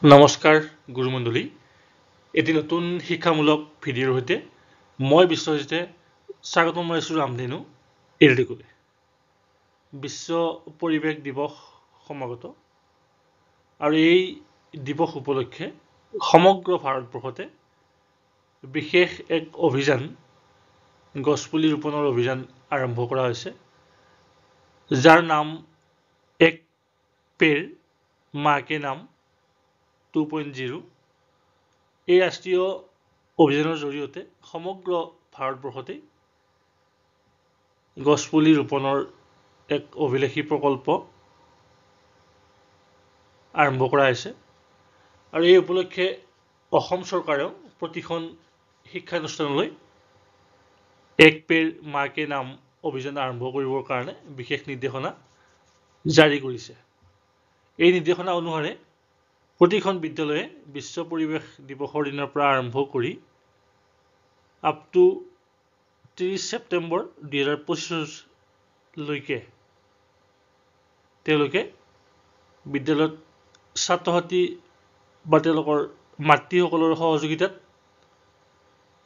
নমস্কাৰ গুৰুমণ্ডলী এটি নতুন শিক্ষামূলক ভিডিঅ'ৰ সৈতে মই বিশ্বজিতে স্বাগতম জনাইছোঁ ৰামধেনু এৰিডিকোলে বিশ্ব পৰিৱেশ দিৱস সমাগত আৰু এই দিৱস উপলক্ষে সমগ্ৰ ভাৰতবৰ্ষতে বিশেষ এক অভিযান গছপুলি ৰোপণৰ অভিযান আৰম্ভ কৰা হৈছে যাৰ নাম এক পেৰ মা কে নাম 2.0 এই ৰাষ্ট্ৰীয় অভিযানৰ জৰিয়তে সমগ্ৰ ভাৰতবৰ্ষতে গছপুলি ৰোপণৰ এক অভিলেখী প্ৰকল্প আৰম্ভ কৰা হৈছে আৰু এই উপলক্ষে অসম চৰকাৰেও প্ৰতিখন শিক্ষানুষ্ঠানলৈ এক পেৰ মা কে নাম অভিযান আৰম্ভ কৰিবৰ কাৰণে বিশেষ নিৰ্দেশনা জাৰি কৰিছে এই নিৰ্দেশনা অনুসাৰে প্ৰতিখন বিদ্যালয়ে বিশ্ব পৰিৱেশ দিৱসৰ দিনৰ পৰা আৰম্ভ কৰি আপ টু 30 ছেপ্টেম্বৰ 2025 লৈকে তেওঁলোকে বিদ্যালয়ত ছাত্ৰ-ছাত্ৰী বা তেওঁলোকৰ মাতৃসকলৰ সহযোগিতাত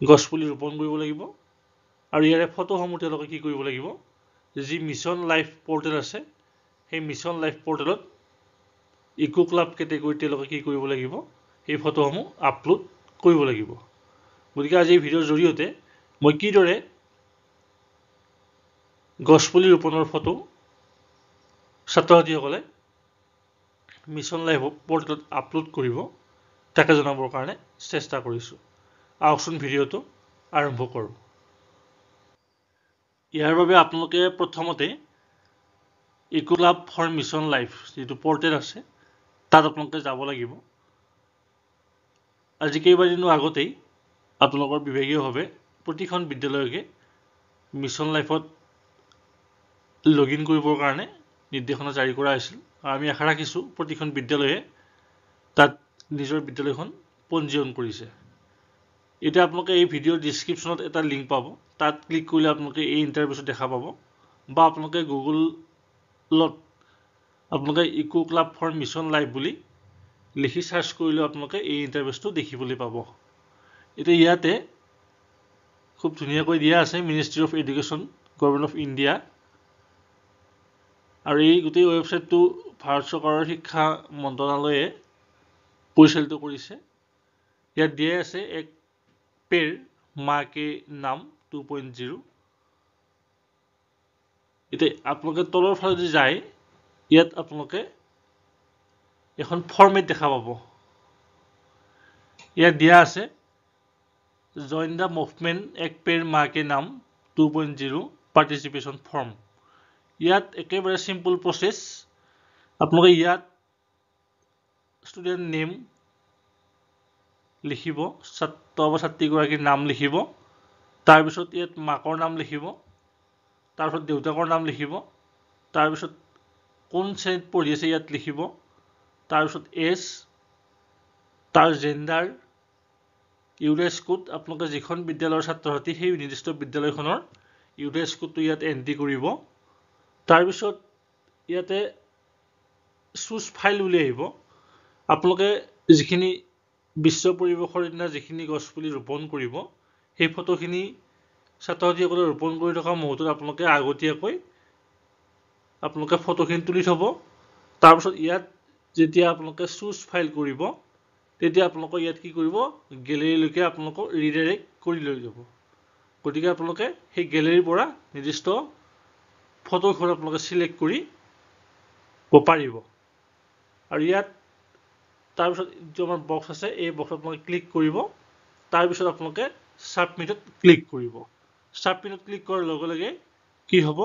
গছপুলি ৰোপণ কৰিব লাগিব আৰু ইয়াৰে ফটোসমূহ তেওঁলোকে কি কৰিব লাগিব যি মিছন লাইফ পৰ্টেল আছে সেই মিছন লাইফ পৰ্টেলত ইকো ক্লাব কেটেগৰীত তেওঁলোকে কি কৰিব লাগিব সেই ফটোসমূহ আপলোড কৰিব লাগিব গতিকে আজি এই ভিডিঅ'ৰ জৰিয়তে মই কিদৰে গছপুলি ৰোপণৰ ফটো ছাত্ৰ-ছাত্ৰীসকলে মিছন লাইফ পৰ্টেলত আপলোড কৰিব তাকে জনাবৰ কাৰণে চেষ্টা কৰিছোঁ আহকচোন ভিডিঅ'টো আৰম্ভ কৰোঁ ইয়াৰ বাবে আপোনালোকে প্ৰথমতে eco club for mission life যিটো পৰ্টেল আছে তাত আপোনালোকে যাব লাগিব আজি কেইবাদিনৰ আগতেই আপোনালোকৰ বিভাগীয়ভাৱে প্ৰতিখন বিদ্যালয়কে মিছন লাইফত লগইন কৰিবৰ কাৰণে নিৰ্দেশনা জাৰি কৰা হৈছিল আৰু আমি আশা ৰাখিছোঁ প্ৰতিখন বিদ্যালয়ে তাত নিজৰ বিদ্যালয়খন পঞ্জীয়ন কৰিছে এতিয়া আপোনালোকে এই ভিডিঅ'ৰ ডেছক্ৰিপশ্যনত এটা লিংক পাব তাত ক্লিক কৰিলে আপোনালোকে এই ইণ্টাৰফেচটো দেখা পাব বা আপোনালোকে গুগলত আপোনালোকে eco club for mission life বুলি লিখি সাৰ্চ কৰিলে আপোনালোকে এই ইণ্টাৰফেচটো দেখিবলৈ পাব এতিয়া ইয়াতে খুব ধুনীয়াকৈ দিয়া আছে ministry of education government of India আৰু এই গোটেই ৱেবছাইটটো ভাৰত চৰকাৰৰ শিক্ষা মন্ত্ৰণালয়ে পৰিচালিত কৰিছে ইয়াত দিয়া আছে এক পেৰ মা কে নাম 2.0 এতিয়া আপোনালোকে তলৰ ফালে যদি যায় ইয়াত আপোনালোকে এখন ফৰ্মেট দেখা পাব ইয়াত দিয়া আছে জইন দ্য মুভমেণ্ট এক পেৰ মা কে নাম 2.0 পাৰ্টিচিপেশ্যন ফৰ্ম ইয়াত একেবাৰে সিম্পল প্ৰচেছ আপোনালোকে ইয়াত ষ্টুডেণ্ট নেম লিখিব ছাত্ৰ বা ছাত্ৰীগৰাকীৰ নাম লিখিব তাৰপিছত ইয়াত মাকৰ নাম লিখিব তাৰপিছত দেউতাকৰ নাম লিখিব তাৰপিছত কোন শ্ৰেণীত পঢ়ি আছে ইয়াত লিখিব তাৰপিছত এজ তাৰ জেণ্ডাৰ ইউৰেছ কোড আপোনালোকে যিখন বিদ্যালয়ৰ ছাত্ৰ-ছাত্ৰী সেই নিৰ্দিষ্ট বিদ্যালয়খনৰ ইউৰেছ কোডটো ইয়াত এণ্ট্ৰি কৰিব তাৰপিছত ইয়াতে চুজ ফাইল বুলি আহিব আপোনালোকে যিখিনি বিশ্ব পৰিৱেশৰ দিনা যিখিনি গছপুলি ৰোপণ কৰিব সেই ফটোখিনি ছাত্ৰ-ছাত্ৰীসকলে ৰোপণ কৰি থকা মুহূৰ্তত আপোনালোকে আগতীয়াকৈ আপোনালোকে ফটোখিনি তুলি থ'ব তাৰপিছত ইয়াত যেতিয়া আপোনালোকে চুজ ফাইল কৰিব তেতিয়া আপোনালোকে ইয়াত কি কৰিব গেলেৰীলৈকে আপোনালোকক ৰিডাইৰেক্ট কৰি লৈ যাব গতিকে আপোনালোকে সেই গেলেৰীৰ পৰা নিৰ্দিষ্ট ফটোখন আপোনালোকে সিলেক্ট কৰি পাৰিব আৰু ইয়াত তাৰপিছত যিটো আমাৰ বক্স আছে এই বক্সত আপোনালোকে ক্লিক কৰিব তাৰপিছত আপোনালোকে ছাবমিটত ক্লিক কৰিব ছাবমিটত ক্লিক কৰাৰ লগে লগে কি হ'ব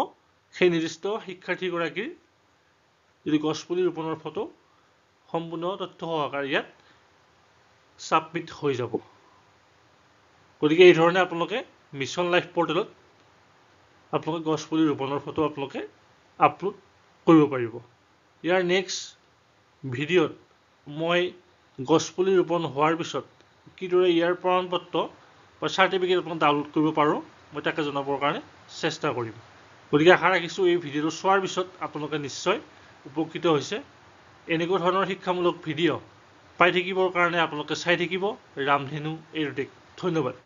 সেই নিৰ্দিষ্ট শিক্ষাৰ্থীগৰাকীৰ যিটো গছপুলি ৰোপণৰ ফটো সম্পূৰ্ণ তথ্য সহকাৰে ইয়াত ছাবমিট হৈ যাব গতিকে এই ধৰণে আপোনালোকে মিছন লাইফ পৰ্টেলত আপোনালোকে গছপুলি ৰোপণৰ ফটো আপোনালোকে আপলোড কৰিব পাৰিব ইয়াৰ নেক্সট ভিডিঅ'ত মই গছপুলি ৰোপণ হোৱাৰ পিছত কিদৰে ইয়াৰ প্ৰমাণপত্ৰ বা চাৰ্টিফিকেট আপোনালোকে ডাউনলোড কৰিব পাৰোঁ মই তাকে জনাবৰ কাৰণে চেষ্টা কৰিম গতিকে আশা ৰাখিছোঁ এই ভিডিঅ'টো চোৱাৰ পিছত আপোনালোকে নিশ্চয় উপকৃত হৈছে এনেকুৱা ধৰণৰ শিক্ষামূলক ভিডিঅ' পাই থাকিবৰ কাৰণে আপোনালোকে চাই থাকিব ৰামধেনু এৰোটেক। ধন্যবাদ।